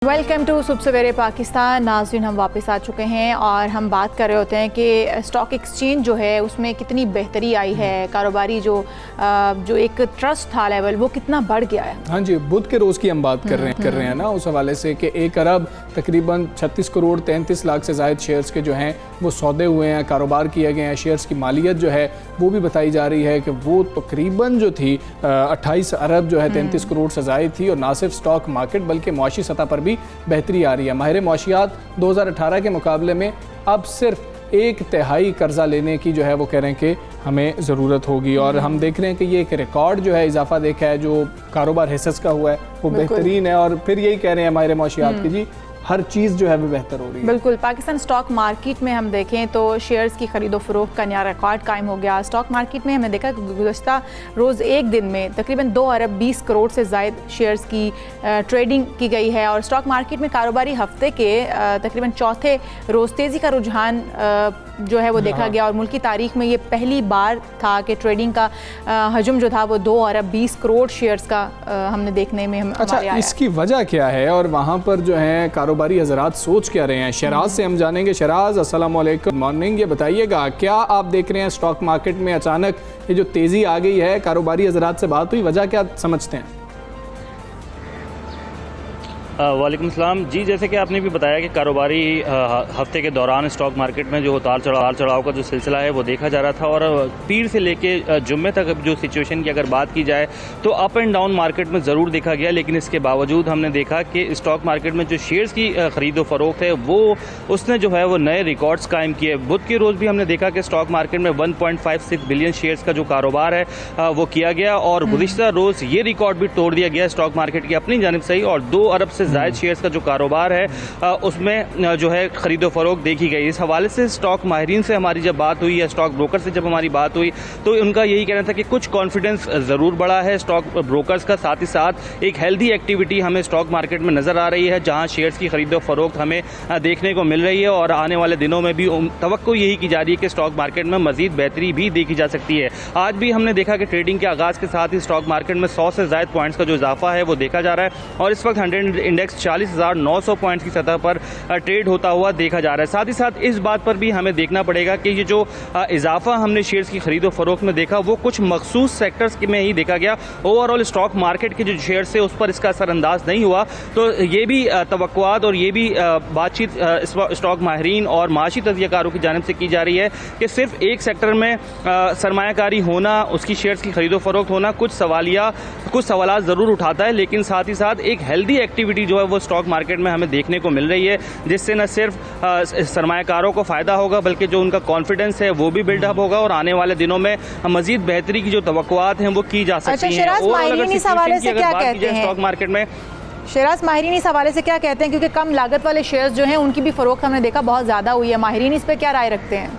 Welcome to सुबह सवेरे पाकिस्तान। नाज़रीन, हम वापस आ चुके हैं और हम बात कर रहे होते हैं कि स्टॉक एक्सचेंज जो है उसमें कितनी बेहतरी आई है, कारोबारी जो एक ट्रस्ट था लेवल वो कितना बढ़ गया है। हाँ जी, बुध के रोज़ की हम बात कर रहे हैं ना, उस हवाले से कि 1 अरब तकरीबन 36 करोड़ 33 लाख से ज़ायद शेयर्स के जो हैं वो सौदे हुए हैं, कारोबार किए गए हैं। शेयर्स की मालियत जो है वो भी बताई जा रही है कि वो तकरीबन जो थी 28 अरब जो है 33 करोड़ से ज़ायद थी। और ना सिर्फ स्टॉक मार्केट बल्कि मुआशी सतह पर भी बेहतरी आ रही है। माहिर मुआशियात 2018 के मुकाबले में अब सिर्फ 1/3 कर्जा लेने की जो है वो कह रहे हैं कि हमें ज़रूरत होगी। और हम देख रहे हैं कि ये एक रिकॉर्ड जो है इजाफा देखा है जो कारोबार हिस्सेस का हुआ है वो बेहतरीन है। और फिर यही कह रहे हैं माहिर मुआशियात की जी हर चीज़ जो है वो बेहतर हो रही है। बिल्कुल, पाकिस्तान स्टॉक मार्केट में हम देखें तो शेयर्स की खरीदो फरोख्त का नया रिकॉर्ड कायम हो गया। स्टॉक मार्केट में हमने देखा कि गुज़श्ता रोज़ एक दिन में तकरीबन 2 अरब 20 करोड़ से ज़ायद शेयर्स की ट्रेडिंग की गई है। और स्टॉक मार्केट में कारोबारी हफ्ते के तकरीबन चौथे रोज़ तेज़ी का रुझान जो है वो देखा गया। और मुल्क की तारीख में ये पहली बार था कि ट्रेडिंग का हजम जो था वो 2 अरब 20 करोड़ शेयर्स का हमने देखने में अच्छा, इसकी वजह क्या है और वहाँ पर जो है कारोबारी हजरात सोच क्या रहे हैं? शराज से हम जानेंगे। शराज, अस्सलाम वालेकुम, मॉर्निंग। ये बताइएगा क्या आप देख रहे हैं स्टॉक मार्केट में अचानक ये जो तेज़ी आ गई है, कारोबारी हजरात से बात हुई, वजह क्या समझते हैं? वालेकुम सलाम जी, जैसे कि आपने भी बताया कि कारोबारी हफ्ते के दौरान स्टॉक मार्केट में जो उतार चढ़ाव का जो सिलसिला है वो देखा जा रहा था। और पीर से लेके जुम्मे तक जो सिचुएशन की अगर बात की जाए तो अप एंड डाउन मार्केट में ज़रूर देखा गया, लेकिन इसके बावजूद हमने देखा कि स्टॉक मार्केट में जो शेयर्स की ख़रीदो फरोख्त है वो उसने जो है वो नए रिकॉर्ड्स कायम किए। बुध के रोज़ भी हमने देखा कि स्टॉक मार्केट में 1.56 बिलियन शेयर्स का जो कारोबार है वो किया गया। और गुज़िश्ता रोज़ ये रिकॉर्ड भी तोड़ दिया गया स्टॉक मार्केट की अपनी जानिब से ही। और 2 अरब से ज़ायद शेयर्स का जो कारोबार है उसमें जो है खरीदो फरोख्त देखी गई। इस हवाले से स्टॉक माहिरीन से हमारी जब बात हुई या स्टॉक ब्रोकर से जब हमारी बात हुई तो उनका यही कहना था कि कुछ कॉन्फिडेंस ज़रूर बढ़ा है स्टॉक ब्रोकर्स का, साथ ही साथ एक हेल्दी एक्टिविटी हमें स्टॉक मार्केट में नज़र आ रही है जहां शेयर्स की खरीदो फरोख्त हमें देखने को मिल रही है। और आने वाले दिनों में भी तवक्को यही की जा रही है कि स्टॉक मार्केट में मजीद बेहतरी भी देखी जा सकती है। आज भी हमने देखा कि ट्रेडिंग के आगाज़ के साथ ही स्टॉक मार्केट में 100 से ज़ायद पॉइंट्स का जो इजाफा है वो देखा जा रहा है। और इस वक्त 100 इंडेक्स 40,900 पॉइंट्स की सतह पर ट्रेड होता हुआ देखा जा रहा है। साथ ही साथ इस बात पर भी हमें देखना पड़ेगा कि ये जो इजाफा हमने शेयर्स की खरीदो फरोख्त में देखा वो कुछ मखसूस सेक्टर्स में ही देखा गया। ओवरऑल स्टॉक मार्केट के जो शेयर्स है उस पर इसका असरअंदाज नहीं हुआ। तो ये भी तवक्कुआत और ये भी बातचीत स्टॉक माहिरीन और माशी तज्ज़ियाकारों की जानिब से की जा रही है कि सिर्फ एक सेक्टर में सरमायाकारी होना, उसकी शेयर्स की खरीदो फरोख्त होना कुछ सवाल ज़रूर उठाता है, लेकिन साथ ही साथ एक हेल्दी एक्टिविटी जो है वो स्टॉक मार्केट में हमें देखने को मिल रही है जिससे न सिर्फ सरमायाकारों को फ़ायदा होगा बल्कि जो उनका कॉन्फिडेंस है वो भी बिल्डअप होगा और आने वाले दिनों में मजीद बेहतरी की जो तवक्कुआत हैं वो की जा सकती हैं। स्टॉक मार्केट में शराज, माहिरीन इस हवाले से क्या कहते हैं? क्योंकि कम लागत वाले शेयर्स जो हैं उनकी भी फरोख्त हमने देखा बहुत ज़्यादा हुई है। माहिरीन इस पर क्या राय रखते हैं?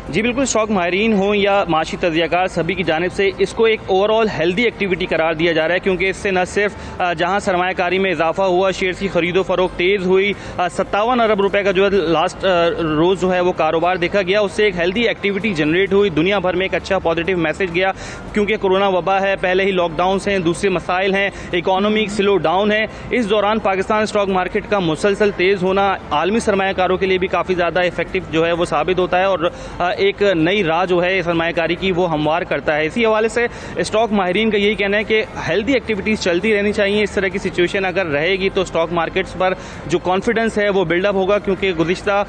जी बिल्कुल, स्टॉक माहिरीन हो या माशी तज्ज़ियाकार सभी की जानिब से इसको एक ओवरऑल हेल्दी एक्टिविटी करार दिया जा रहा है क्योंकि इससे न सिर्फ जहां सरमायाकारी में इजाफा हुआ, शेयर्स की खरीदो फरोख्त तेज़ हुई, 57 अरब रुपए का जो है लास्ट रोज़ जो है वो कारोबार देखा गया, उससे एक हेल्दी एक्टिविटी जनरेट हुई। दुनिया भर में एक अच्छा पॉजिटिव मैसेज गया क्योंकि कोरोना वबा है, पहले ही लॉकडाउन हैं, दूसरे मसाइल हैं, इकॉनमी स्लो डाउन है। इस दौरान पाकिस्तान स्टॉक मार्केट का मुसलसल तेज़ होना आलमी सरमायाकारों के लिए भी काफ़ी ज़्यादा इफेक्टिव जो है वो साबित होता है और एक नई राह जो है सरमायाकारी की वो हमवार करता है। इसी हवाले से स्टॉक माहिरीन का यही कहना है कि हेल्दी एक्टिविटीज़ चलती रहनी चाहिए। इस तरह की सिचुएशन अगर रहेगी तो स्टॉक मार्केट्स पर जो कॉन्फिडेंस है वो बिल्डअप होगा क्योंकि गुज़िश्ता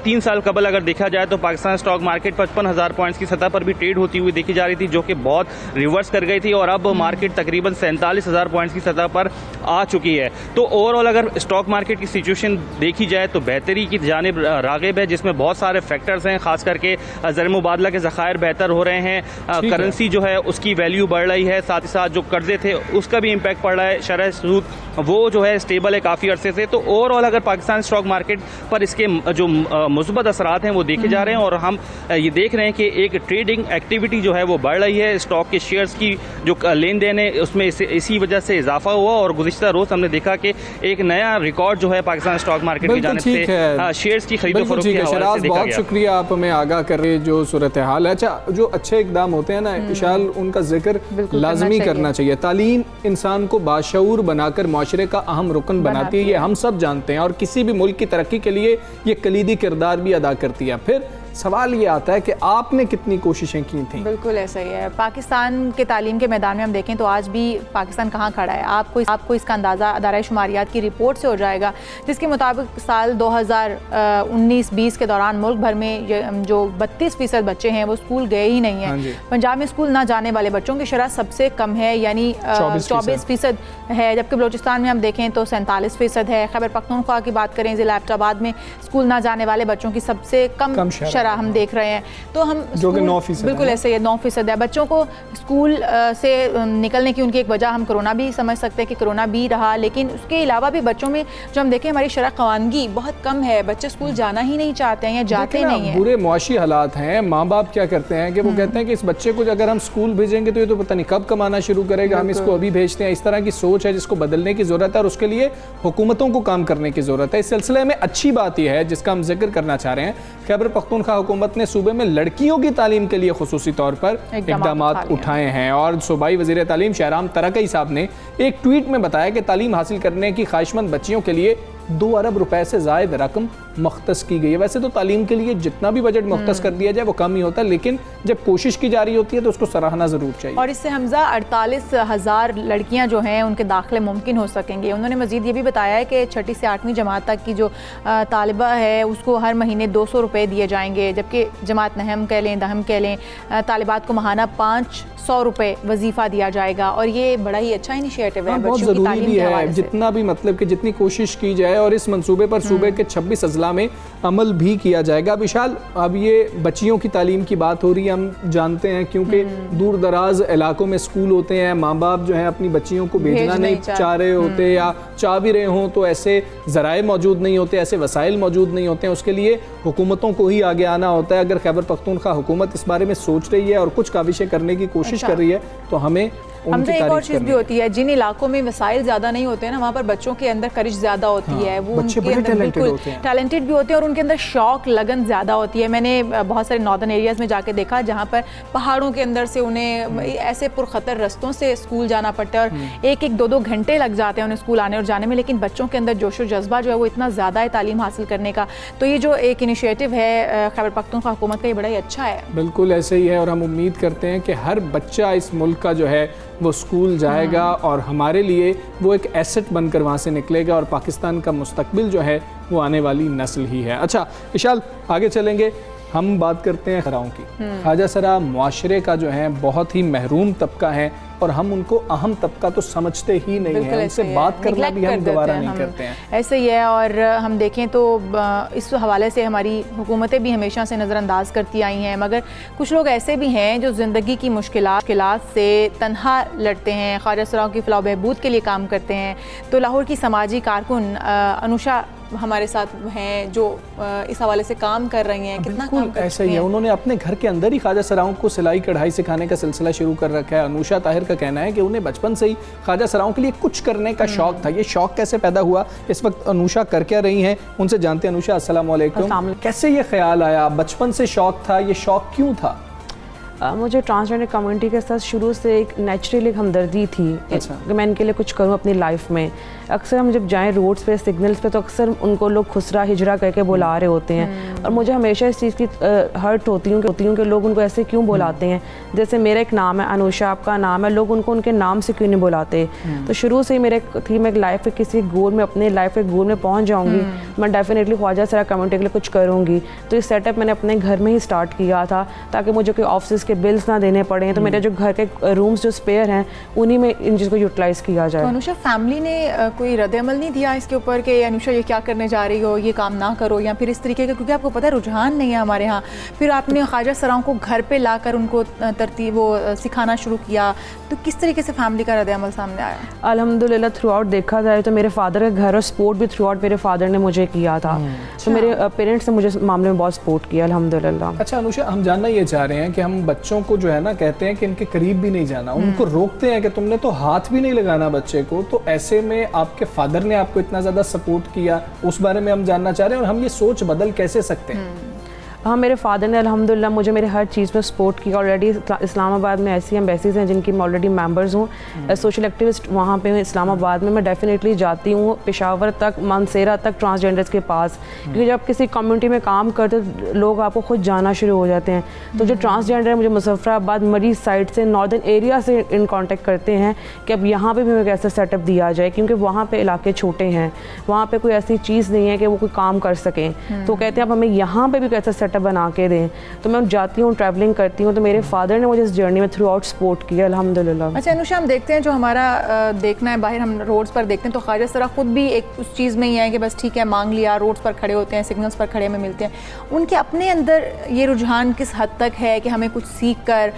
3 साल कबल अगर देखा जाए तो पाकिस्तान स्टॉक मार्केट 55,000 पॉइंट्स की सतह पर भी ट्रेड होती हुई देखी जा रही थी जो कि बहुत रिवर्स कर गई थी और अब मार्केट तकरीबन 47,000 पॉइंट्स की सतह पर आ चुकी है। तो ओवरऑल अगर स्टॉक मार्केट की सिचुएशन देखी जाए तो बेहतरी की जानिब राग़िब है जिसमें बहुत सारे फैक्टर्स हैं, खास करके ज़र मुबादला के ज़खायर बेहतर हो रहे हैं, करेंसी जो है उसकी वैल्यू बढ़ रही है, साथ ही साथ जो कर्जे थे उसका भी इम्पैक्ट पड़ रहा है, शरह सूद वो जो है स्टेबल है काफ़ी अरसे से। तो ओवरऑल अगर पाकिस्तान स्टॉक मार्केट पर इसके जो मुस्बत असरात हैं वो देखे जा रहे हैं और हम ये देख रहे हैं कि एक ट्रेडिंग एक्टिविटी जो है वो बढ़ रही है। स्टॉक के शेयर्स की जो लेन देन है उसमें इसी वजह से इजाफा हुआ और गुज़िश्ता रोज़ हमने देखा कि एक नया रिकॉर्ड जो है पाकिस्तान स्टॉक मार्केट की जानिब से शेयर्स की खरीदो फरोख्त के हवाले से देखा गया। बहुत शुक्रिया, आप हमें आगाह कर रहे जो सूरत हाल है। अच्छा, जो अच्छे इकदाम होते हैं ना इशाल, उनका जिक्र लाजमी करना चाहिए। तालीम इंसान को बाशऊर बनाकर माशरे का अहम रुकन बनाती है, ये हम सब जानते हैं, और किसी भी मुल्क की तरक्की के लिए ये कलीदी किरदार भी अदा करती है। फिर सवाल ये आता है कि आपने कितनी कोशिशें की थी। बिल्कुल ऐसा ही है। पाकिस्तान के तालीम के मैदान में हम देखें तो आज भी पाकिस्तान कहाँ खड़ा है, आपको इसका अंदाज़ा अदारा शुमारियात की रिपोर्ट से हो जाएगा, जिसके मुताबिक साल 2019-20 के दौरान मुल्क भर में जो 32% बच्चे हैं वो स्कूल गए ही नहीं हैं। पंजाब में स्कूल ना जाने वाले बच्चों की शरह सबसे कम है, यानी 24% है, जबकि बलूचिस्तान में हम देखें तो 47% है। खैबर पख्तूनख्वा की बात करें, ज़िला एबटाबाद में स्कूल ना जाने वाले बच्चों की सबसे कम हम देख रहे हैं। तो हम जो कि 9% बिल्कुल ऐसे ही 9% है। बच्चों को स्कूल से निकलने की उनकी एक वजह हम कोरोना भी समझ सकते हैं कि कोरोना भी रहा, लेकिन उसके अलावा भी बच्चों में जो हम देखें हमारी शरह ख़वानगी बहुत कम है, बच्चे स्कूल जाना ही नहीं चाहते हैं या जाते नहीं हैं। बुरे मुआशी हालात हैं। माँ बाप क्या करते हैं कि वो कहते हैं कि इस बच्चे को अगर हम स्कूल भेजेंगे तो ये तो पता नहीं कब कमाना शुरू करेगा, हम इसको अभी भेजते हैं। इस तरह की सोच है जिसको बदलने की ज़रूरत है, और उसके लिए हुकूमतों को काम करने की ज़रूरत है। इस सिलसिले में अच्छी बात यह है जिसका हम जिक्र करना चाह रहे हैं, खैबर पख्तूनख्वा हुकूमत ने सूबे में लड़कियों की तालीम के लिए खुसूसी तौर पर इक़दाम उठाए हैं। और सूबाई वज़ीर तालीम शहराम तरक़ई साहब ने एक ट्वीट में बताया कि तालीम हासिल करने की ख्वाहिशमंद बच्चियों के लिए 2 अरब रुपए से ज़ायद रकम मख्तस की गई है। वैसे तो तालीम के लिए जितना भी बजट मख्तस कर दिया जाए वो कम ही होता है, लेकिन जब कोशिश की जा रही होती है तो उसको सराहना ज़रूर चाहिए। और इससे हमजा 48,000 लड़कियां जो हैं उनके दाखिले मुमकिन हो सकेंगे। उन्होंने मज़ीद ये भी बताया है कि 6ठी से 8वीं जमात तक की जो तालिबा है उसको हर महीने 200 रुपये दिए जाएंगे, जबकि जमात नहम कह लें, दहम कह लें, तालिबात को माहाना 500 रुपये वजीफ़ा दिया जाएगा। और ये बड़ा ही अच्छा इनिशिएटिव है, बहुत ज़रूरी भी है। जितना भी मतलब कि जितनी कोशिश की जाए और इस मंसूबे पर सूबे के 26 अजला में अमल भी किया जाएगा। अब विशाल, अब ये बच्चियों की तालीम की बात हो रही है, हम जानते हैं क्योंकि दूर दराज इलाकों में स्कूल होते हैं, माँ बाप जो है अपनी बच्चियों को भेजना नहीं चाह रहे होते, या चाह भी रहे हों तो ऐसे ज़राए मौजूद नहीं होते, ऐसे वसाइल मौजूद नहीं होते हैं। उसके लिए हुकूमतों को ही आगे आना होता है। अगर खैबर पख्तूनख्वा हुकूमत इस बारे में सोच रही है और कुछ काविशें करने की कोशिश कर रही है तो हमें हमसे एक और चीज़ भी होती है, जिन इलाकों में वसाइल ज़्यादा नहीं होते हैं ना, वहाँ पर बच्चों के अंदर करिश ज़्यादा होती है, वो बच्चे उनके अंदर बिल्कुल टैलेंटेड भी होते हैं और उनके अंदर शौक लगन ज़्यादा होती है। मैंने बहुत सारे नॉर्दर्न एरियाज़ में जाके देखा जहाँ पर पहाड़ों के अंदर से उन्हें ऐसे पुरखतर रस्तों से स्कूल जाना पड़ता है और 1-2 घंटे लग जाते हैं उन्हें स्कूल आने और जाने में, लेकिन बच्चों के अंदर जोश और जज्बा जो है वो इतना ज़्यादा है तालीम हासिल करने का। तो ये जो एक इनिशिएटिव है खैबर पख्तूनख्वा हुकूमत का, ये बड़ा ही अच्छा है। बिल्कुल ऐसे ही है, और हम उम्मीद करते हैं कि हर बच्चा इस मुल्क का जो है वो स्कूल जाएगा और हमारे लिए वो एक एसेट बनकर वहाँ से निकलेगा, और पाकिस्तान का मुस्तकबिल जो है वो आने वाली नस्ल ही है। अच्छा इशाल, आगे चलेंगे, हम बात करते हैं सराओं की। ख्वाजा सरा मुआशरे का जो है बहुत ही महरूम तबका है और हम उनको अहम तबका तो समझते ही नहीं है, उनसे बात करना भी हम गवारा नहीं करते हैं। ऐसे ही है। और हम देखें तो इस हवाले से हमारी हुकूमतें भी हमेशा से नज़रअंदाज करती आई हैं, मगर कुछ लोग ऐसे भी हैं जो ज़िंदगी की मुश्किलात से तन्हा लड़ते हैं, ख्वाजा सराओं की फलाह बहबूद के लिए काम करते हैं। तो लाहौर की समाजी कारकुन अनुषा हमारे साथ हैं जो इस हवाले से काम कर रही हैं। कितना काम करती हैं? ऐसा ही है, उन्होंने अपने घर के अंदर ही ख्वाजा सराओं को सिलाई कढ़ाई सिखाने का सिलसिला शुरू कर रखा है। अनुषा ताहिर का कहना है कि उन्हें बचपन से ही ख्वाजा सराओं के लिए कुछ करने का शौक था। ये शौक कैसे पैदा हुआ, इस वक्त अनुषा कर क्या रही हैं, उनसे जानते हैं। अनुषा, अस्सलाम वालेकुम। कैसे ये ख्याल आया, बचपन से शौक था, ये शौक क्यों था? मुझे ट्रांसजेंडर कम्युनिटी के साथ शुरू से एक नेचुरली हमदर्दी थी। अच्छा। कि मैं इनके लिए कुछ करूं अपनी लाइफ में। अक्सर हम जब जाएं रोड्स पे, सिग्नल्स पे, तो अक्सर उनको लोग खुसरा हिजरा करके बुला रहे होते हैं, और मुझे हमेशा इस चीज़ की हर्ट होती हूँ कि लोग उनको ऐसे क्यों बुलाते हैं। जैसे मेरा एक नाम है अनुषा, आपका नाम है, लोग उनको उनके नाम से क्यों नहीं बुलाते। तो शुरू से ही मेरे थी मैं लाइफ के किसी गोल में, अपने लाइफ के गोल में पहुँच जाऊँगी, मैं डेफिनेटली ख्वाजा सरा कम्युनिटी के लिए कुछ करूँगी। तो इस सेटअप मैंने अपने घर में ही स्टार्ट किया था ताकि मुझे कोई ऑफिस के बिल्स ना देने पड़े। तो मेरे जो घर के रूम्स जो स्पेयर हैं उन्हीं में इन चीज़ को यूटिलाइज़ किया जाए। तो अनुषा, फैमिली ने कोई रद्द-ए-अमल नहीं दिया इसके ऊपर कि अनुषा ये क्या करने जा रही हो, ये काम ना करो, या फिर इस तरीके का, क्योंकि आपको पता है रुझान नहीं है हमारे यहाँ। फिर आपने ख्वाजा सराओं को घर पे लाकर उनको तरतीब वो सिखाना शुरू किया, तो किस तरीके से फैमिली का रद्द-ए-अमल सामने आया? अल्हम्दुलिल्लाह थ्रू आउट देखा जाए तो मेरे फादर का घर और सपोर्ट भी थ्रू आउट मेरे फादर ने मुझे किया था। तो मेरे पेरेंट्स ने मुझे इस मामले में बहुत सपोर्ट किया अल्हम्दुलिल्लाह। अच्छा अनुषा, हम जानना ये चाह रहे हैं कि हम बच्चों को जो है ना कहते हैं कि इनके करीब भी नहीं जाना, उनको रोकते हैं कि तुमने तो हाथ भी नहीं लगाना बच्चे को, तो ऐसे में आपके फादर ने आपको इतना ज़्यादा सपोर्ट किया, उस बारे में हम जानना चाह रहे हैं, और हम ये सोच बदल कैसे सकते हैं? हाँ, मेरे फादर ने अल्हम्दुलिल्लाह मुझे मेरे हर चीज़ में सपोर्ट किया। ऑलरेडी इस्लामाबाद में ऐसी एम्बेसीज़ हैं जिनकी मैं ऑलरेडी मेंबर्स हूँ, सोशल एक्टिविस्ट वहाँ पे हूँ इस्लामाबाद में। मैं डेफिनेटली जाती हूँ पेशावर तक, मानसेरा तक ट्रांसजेंडर्स के पास, क्योंकि जब किसी कम्युनिटी में काम करते लोग आपको खुद जाना शुरू हो जाते हैं। तो जो ट्रांसजेंडर है मुझे मुजफ्फराबाद मरीज साइड से, नॉर्दर्न एरिया से इन कॉन्टेक्ट करते हैं कि अब यहाँ पर भी हमें कैसा सेटअप दिया जाए, क्योंकि वहाँ पर इलाके छोटे हैं, वहाँ पर कोई ऐसी चीज़ नहीं है कि वो कोई काम कर सकें। तो कहते हैं अब हमें यहाँ पर भी कैसा सेटअप बना के दें। तो मैं जाती हूँ, ट्रैवलिंग करती हूँ, तो मेरे फादर ने मुझे इस जर्नी में थ्रू आउट सपोर्ट किया अल्हम्दुलिल्लाह। अच्छा अनुषा, हम देखते हैं जो हमारा देखना है बाहर, हम रोड्स पर देखते हैं तो ख्वाजा सरा खुद भी एक उस चीज़ में ही है कि बस ठीक है मांग लिया, रोड्स पर खड़े होते हैं, सिग्नल्स पर खड़े हमें मिलते हैं। उनके अपने अंदर ये रुझान किस हद तक है कि हमें कुछ सीख कर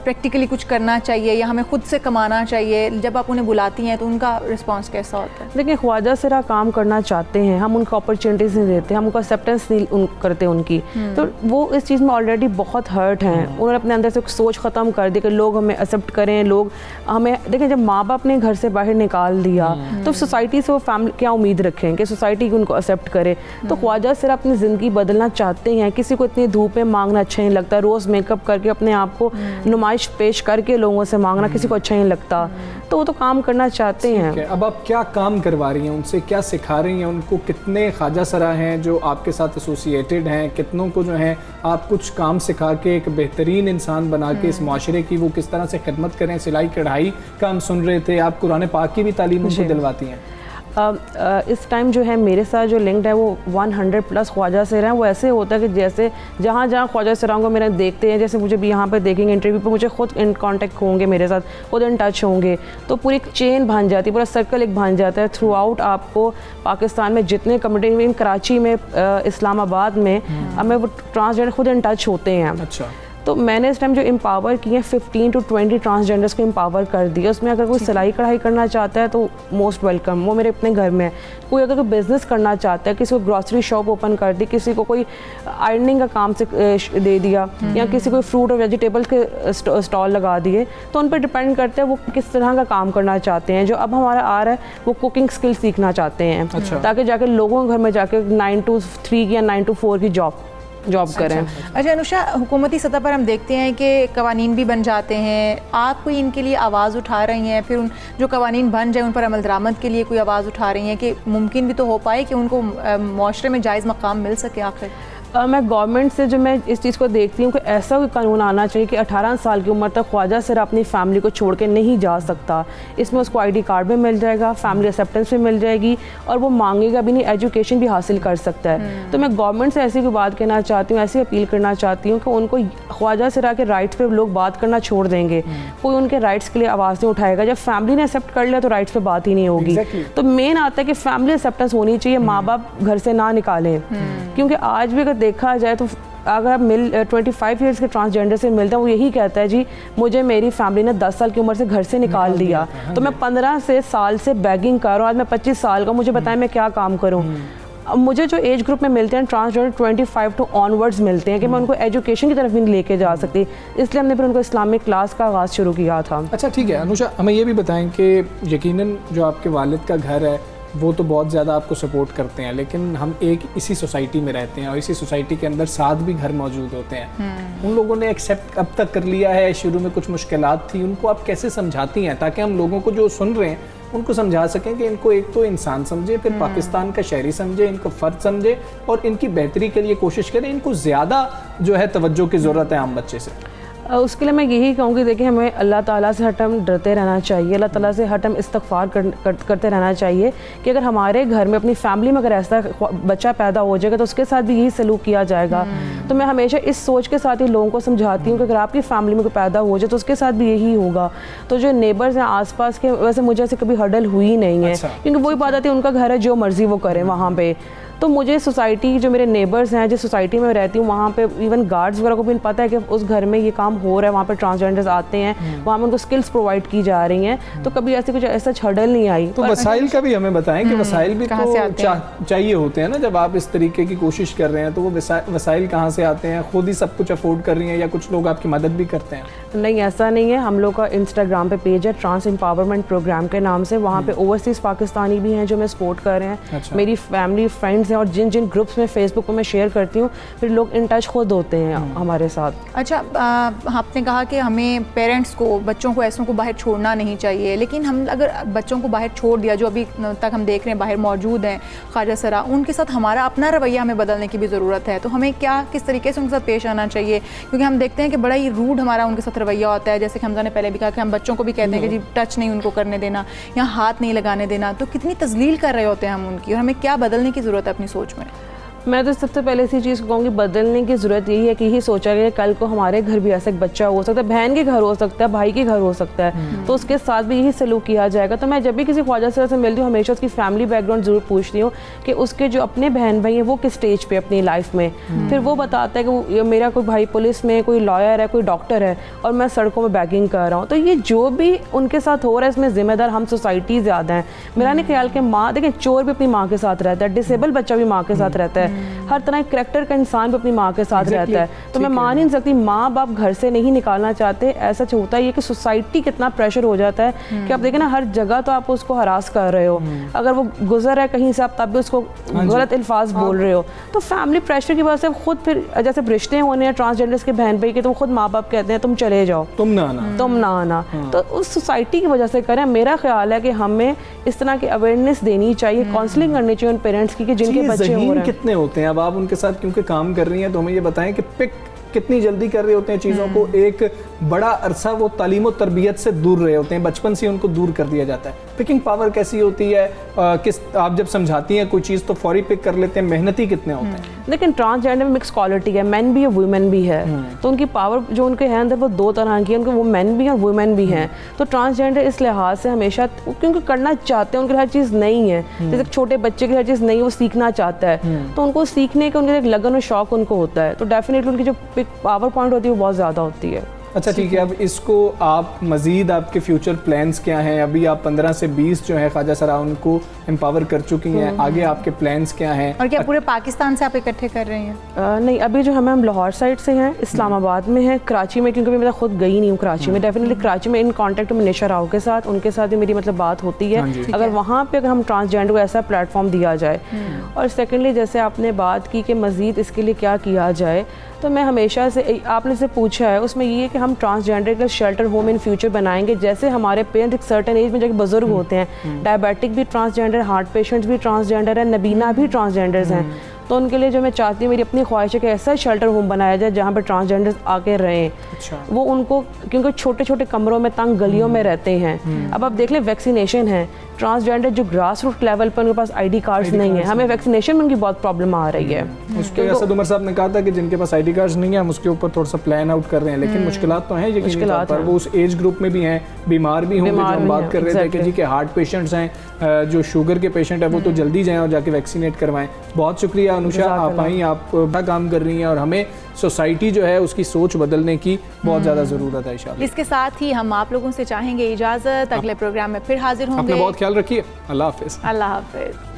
प्रैक्टिकली कुछ करना चाहिए या हमें खुद से कमाना चाहिए? जब आप उन्हें बुलाती हैं तो उनका रिस्पॉन्स कैसा होता है? देखिए, ख्वाजा सरा काम करना चाहते हैं, हम उनको अपॉर्चुनिटीज़ नहीं देते, हम उनको एक्सेप्टेंस नहीं करते उनकी, तो वो इस चीज़ में ऑलरेडी बहुत हर्ट हैं। उन्होंने अपने अंदर से सोच ख़त्म कर दी कि लोग हमें एक्सेप्ट करें, लोग हमें देखें। जब माँ बाप ने घर से बाहर निकाल दिया तो सोसाइटी से वो फैमिली क्या उम्मीद रखें कि सोसाइटी उनको एक्सेप्ट करे? तो ख्वाजा सरा अपनी ज़िंदगी बदलना चाहते हैं। किसी को इतनी धूप में मांगना अच्छा नहीं लगता, रोज़ मेकअप करके अपने आप को नुमाइश पेश करके लोगों से मांगना किसी को अच्छा नहीं लगता, तो वो तो काम करना चाहते हैं। अब आप क्या काम करवा रही हैं उनसे, क्या सिखा रही हैं उनको? कितने ख्वाजा सरा हैं जो आपके साथ एसोसिएटेड हैं? कितनों को जो है आप कुछ काम सिखा के एक बेहतरीन इंसान बना के इस माशरे की वो किस तरह से खिदमत करें? सिलाई कढ़ाई का हम सुन रहे थे, आप कुरान पाक की भी तालीम उनको दिलवाती हैं। इस टाइम जो है मेरे साथ जो लिंक्ड है वो 100+ ख्वाजा सरा हैं। वो ऐसे होता है कि जैसे जहाँ जहाँ ख्वाजा सराओं को मेरे देखते हैं, जैसे मुझे भी यहाँ पर देखेंगे इंटरव्यू पे, मुझे खुद इन कांटेक्ट होंगे, मेरे साथ खुद इन टच होंगे, तो पूरी एक चेन बन जाती है, पूरा सर्कल एक बन जाता है थ्रू आउट। आपको पाकिस्तान में जितने कम्युनिटी में, कराची में, इस्लामाबाद में, हमें वो ट्रांसजेंडर खुद इन टच होते हैं। अच्छा। तो मैंने इस टाइम जो एम्पावर किए 15 to 20 ट्रांसजेंडर्स को एम्पावर कर दिया। उसमें अगर कोई सिलाई कढ़ाई करना चाहता है तो मोस्ट वेलकम, वो मेरे अपने घर में है। कोई अगर कोई बिज़नेस करना चाहता है, किसी को ग्रॉसरी शॉप ओपन कर दी, किसी को कोई आयरनिंग का काम से दे दिया, या किसी को फ्रूट और वेजिटेबल के स्टॉल लगा दिए, तो उन पर डिपेंड करता है वो किस तरह का काम करना चाहते हैं। जो अब हमारा आ रहा है वो कुकिंग स्किल सीखना चाहते हैं। अच्छा। ताकि जाके लोगों के घर में जाके 9 to 3 या 9 to 4 की जॉब करें। अच्छा अनुषा, हुकूमती सतह पर हम देखते हैं कि कवानीन भी बन जाते हैं, आप कोई इनके लिए आवाज़ उठा रही हैं? फिर उन जो कवानीन बन जाए उन पर अमल दरामद के लिए कोई आवाज़ उठा रही हैं कि मुमकिन भी तो हो पाए कि उनको माशरे में जायज़ मकाम मिल सके? आखिर मैं गवर्नमेंट से जो मैं इस चीज़ को देखती हूँ कि ऐसा कोई कानून आना चाहिए कि 18 साल की उम्र तक ख्वाजा सरा अपनी फैमिली को छोड़ के नहीं जा सकता। इसमें उसको ID कार्ड भी मिल जाएगा, फैमिली एक्सेप्टेंस भी मिल जाएगी, और वो मांगेगा भी नहीं, एजुकेशन भी हासिल कर सकता है। तो मैं गवर्नमेंट से ऐसी कोई बात कहना चाहती हूँ, ऐसी अपील करना चाहती हूँ कि उनको ख्वाजा सरा के राइट्स पर लोग बात करना छोड़ देंगे, कोई उनके राइट्स के लिए आवाज़ नहीं उठाएगा। जब फैमिली ने एक्सेप्ट कर लिया तो राइट्स पर बात ही नहीं होगी। तो मेन आता है कि फैमिली एक्सेप्टेंस होनी चाहिए, माँ बाप घर से ना निकालें। क्योंकि आज भी अगर देखा जाए तो अगर 25 ईयर्स के ट्रांसजेंडर से मिलता है, वो यही कहता है जी मुझे मेरी फैमिली ने 10 साल की उम्र से घर से निकाल दिया, तो मैं 15 साल से बैगिंग कर रहा हूँ, आज मैं 25 साल का, मुझे बताएं मैं क्या काम करूँ। अब मुझे जो एज ग्रुप में मिलते हैं ट्रांसजेंडर 25 to ऑनवर्ड्स मिलते हैं कि मैं उनको एजुकेशन की तरफ भी लेके जा सकती, इसलिए हमने फिर उनको इस्लामिक क्लास का आगाज़ शुरू किया था। अच्छा ठीक है अनुषा, हमें ये भी बताएं कि यकीनन जो आपके वालिद का घर है वो तो बहुत ज़्यादा आपको सपोर्ट करते हैं, लेकिन हम एक इसी सोसाइटी में रहते हैं और इसी सोसाइटी के अंदर 7 भी घर मौजूद होते हैं। उन लोगों ने एक्सेप्ट अब तक कर लिया है? शुरू में कुछ मुश्किलात थी, उनको आप कैसे समझाती हैं ताकि हम लोगों को जो सुन रहे हैं उनको समझा सकें कि इनको एक तो इंसान समझे, फिर पाकिस्तान का शहरी समझे, इनको फ़र्द समझे और इनकी बेहतरी के लिए कोशिश करें, इनको ज़्यादा जो है तवज्जो की ज़रूरत है आम बच्चे से? उसके लिए मैं यही कहूँगी, देखिए हमें अल्लाह ताला से हर टाइम डरते रहना चाहिए, अल्लाह ताला से हर टाइम इस्तग़फ़ार करते रहना चाहिए कि अगर हमारे घर में अपनी फैमिली में अगर ऐसा बच्चा पैदा हो जाएगा तो उसके साथ भी यही सलूक किया जाएगा। तो मैं हमेशा इस सोच के साथ ही लोगों को समझाती हूँ कि अगर आपकी फैमिली में कोई पैदा हो जाए तो उसके साथ भी यही होगा। तो जो नेबर्स हैं आसपास के, वैसे मुझे ऐसे कभी हर्डल हुई नहीं है, क्योंकि वही बात आती है उनका घर है, जो मर्ज़ी वो करें वहाँ पर। तो मुझे सोसाइटी, जो मेरे नेबर्स हैं, जिस सोसाइटी में रहती हूँ, वहाँ पे इवन गार्ड्स वगैरह को भी पता है कि उस घर में ये काम हो रहा है, वहाँ पे ट्रांसजेंडर्स आते हैं, वहाँ में उनको स्किल्स प्रोवाइड की जा रही हैं। तो कभी ऐसे कुछ ऐसा हर्डल नहीं आई। तो वसाइल का भी हमें बताएं कि वसाइल भी तो चाहिए होते हैं ना, जब आप इस तरीके की कोशिश कर रहे हैं तो वो वसाइल कहाँ से आते हैं? खुद ही सब कुछ अफोर्ड कर रही हैं या कुछ लोग आपकी मदद भी करते हैं? नहीं, ऐसा नहीं है। हम लोग का इंस्टाग्राम पे पेज है ट्रांस एम्पावरमेंट प्रोग्राम के नाम से, वहाँ पे ओवरसीज़ पाकिस्तानी भी हैं जो मैं सपोर्ट कर रहे हैं। मेरी फैमिली फ्रेंड्स हैं और जिन जिन ग्रुप्स में फेसबुक पर मैं शेयर करती हूँ, फिर लोग इन टच खुद होते हैं हमारे साथ। अच्छा, आपने कहा कि हमें पेरेंट्स को, बच्चों को ऐसों को बाहर छोड़ना नहीं चाहिए, लेकिन हम अगर बच्चों को बाहर छोड़ दिया, जो अभी तक हम देख रहे हैं बाहर मौजूद हैं ख्वाजा सरा, उनके साथ हमारा अपना रवैया हमें बदलने की भी ज़रूरत है। तो हमें किस तरीके से उनके साथ पेश आना चाहिए, क्योंकि हम देखते हैं कि बड़ा ही रूड हमारा उनके साथ रवैया होता है। जैसे कि हमजा ने पहले भी कहा कि हम बच्चों को भी कहते हैं कि जी टच नहीं उनको करने देना या हाथ नहीं लगाने देना, तो कितनी तजलील कर रहे होते हैं हम उनकी, और हमें क्या बदलने की ज़रूरत है अपनी सोच में? मैं तो सबसे पहले इसी चीज़ को कहूँगी, बदलने की ज़रूरत यही है कि यही सोचा गया कल को हमारे घर भी ऐसा एक बच्चा हो सकता है, बहन के घर हो सकता है, भाई के घर हो सकता है, तो उसके साथ भी यही सलूक किया जाएगा। तो मैं जब भी किसी ख्वाजा सरा से मिलती हूँ हमेशा उसकी फैमिली बैकग्राउंड ज़रूर पूछती हूँ कि उसके जो अपने बहन भाई हैं वो किस स्टेज पे अपनी लाइफ में। फिर वो बताता है कि मेरा कोई भाई पुलिस में, कोई लॉयर है, कोई डॉक्टर है और मैं सड़कों में बैगिंग कर रहा हूँ। तो ये जो भी उनके साथ हो रहा है इसमें ज़िम्मेदार हम सोसाइटी ज़्यादा हैं। मेरा नहीं ख्याल कि माँ, देखिए चोर भी अपनी माँ के साथ रहता है, डिसेबल बच्चा भी माँ के साथ रहता है, हर तरह करैक्टर का इंसान भी अपनी माँ के साथ रहता है। तो मैं मान नहीं सकती, माँ बाप घर से नहीं निकालना चाहते, ऐसा होता है ये कि सोसाइटी कितना प्रेशर हो जाता है कि आप देखें ना हर जगह तो आप उसको हरास कर रहे हो, अगर वो गुजर है कहीं से आप तब भी उसको गलत अल्फाज बोल रहे हो। तो फैमिली प्रेशर की वजह से खुद फिर जैसे रिश्ते होने हैं ट्रांसजेंडर्स के बहन भाई के, तो खुद माँ बाप कहते हैं तुम चले जाओ, तुम ना आना। तो उस सोसाइटी की वजह से करें। मेरा ख्याल है कि हमें इस तरह की अवेयरनेस देनी चाहिए, काउंसलिंग करनी चाहिए उन पेरेंट्स की कि जिनके बच्चे हो रहे हैं। कितने होते हैं अब आप उनके साथ क्योंकि काम कर रही हैं, तो हमें ये बताएं कि पिक कितनी जल्दी कर रहे होते हैं चीज़ों को। एक बड़ा अरसा वो तालीम और तरबियत से दूर रहे होते हैं, बचपन से उनको दूर कर दिया जाता है। पिकिंग पावर कैसी होती है, किस आप जब समझाती हैं कोई चीज़ तो फौरी पिक कर लेते हैं, मेहनती कितने होते हैं? लेकिन ट्रांसजेंडर में मिक्स क्वालिटी है, मैन भी है वुमेन भी है, तो उनकी पावर जो उनके हैं अंदर वो दो तरह की है, उनके वो मैन भी हैं और वुमेन भी हैं। तो ट्रांसजेंडर इस लिहाज से हमेशा क्योंकि करना चाहते हैं, उनके हर चीज़ नहीं है, जैसे छोटे बच्चे की हर चीज़ नहीं, वो सीखना चाहता है, तो उनको सीखने का उनके एक लगन और शौक उनको होता है, तो डेफिनेटली उनकी जो पिक पावर पॉइंट होती है वो बहुत ज़्यादा होती है। अच्छा ठीक है, अब इसको आप मज़ीद आपके फ्यूचर प्लान्स क्या हैं? अभी आप 15 से 20 जो है ख्वाजा सरा उनको एम्पावर कर चुकी हैं, आगे आपके प्लान्स क्या हैं? और क्या पूरे पाकिस्तान से आप इकट्ठे कर रही हैं? नहीं, अभी जो हम लाहौर साइड से हैं, इस्लामाबाद में हैं, कराची में, क्योंकि मैं खुद गई नहीं हूँ कराची में। डेफिनेटली कराची में इन कॉन्टेक्ट में निशा राव के साथ, उनके साथ भी मेरी मतलब बात होती है, अगर वहाँ पर अगर हम ट्रांसजेंडर को ऐसा प्लेटफॉर्म दिया जाए। और सेकेंडली जैसे आपने बात की कि मज़ीद इसके लिए क्या किया जाए, तो मैं हमेशा से, आपने से पूछा है उसमें ये है कि हम ट्रांसजेंडर का शेल्टर होम इन फ्यूचर बनाएंगे। जैसे हमारे पेरेंट्स एक सर्टेन एज में जो बुजुर्ग होते हैं, डायबिटिक भी ट्रांसजेंडर, हार्ट पेशेंट्स भी ट्रांसजेंडर है, नबीना भी ट्रांसजेंडर्स हैं, तो उनके लिए जो मैं चाहती हूँ, मेरी अपनी ख्वाहिश है कि ऐसा शेल्टर होम बनाया जाए जहाँ पर ट्रांसजेंडर्स आके रहें। अच्छा। वो उनको, क्योंकि छोटे छोटे कमरों में, तंग गलियों में रहते हैं। अब आप देख लें वैक्सीनेशन है, ट्रांसजेंडर जो ग्रास रूट लेवल पर उनके पास आईडी कार्ड्स नहीं है, हमें वैक्सीनेशन में उनकी बहुत प्रॉब्लम आ रही है। उसके असद उमर साहब ने कहा था कि जिनके पास आईडी कार्ड्स नहीं है हम उसके ऊपर थोड़ा सा प्लान आउट कर रहे हैं, लेकिन मुश्किलात तो हैं, यकीनी तौर पर वो उस एज ग्रुप में भी हैं, बीमार भी होंगे, जो हम बात कर रहे थे कि जी के हार्ट पेशेंट्स हैं, जो शुगर के पेशेंट हैं, वो तो जल्दी जाएं और जाके वैक्सीनेट करवाएं। बहुत शुक्रिया अनुषा, आप आई, आप बड़ा काम कर रही हैं और हमें सोसाइटी जो है उसकी सोच बदलने की बहुत ज़्यादा ज़रूरत है इंशाल्लाह। इसके साथ ही हम आप लोगों से चाहेंगे इजाज़त, अगले प्रोग्राम में फिर हाजिर होंगे। अपना बहुत ख्याल रखिए, अल्लाह हाफिज़। अल्लाह हाफिज़।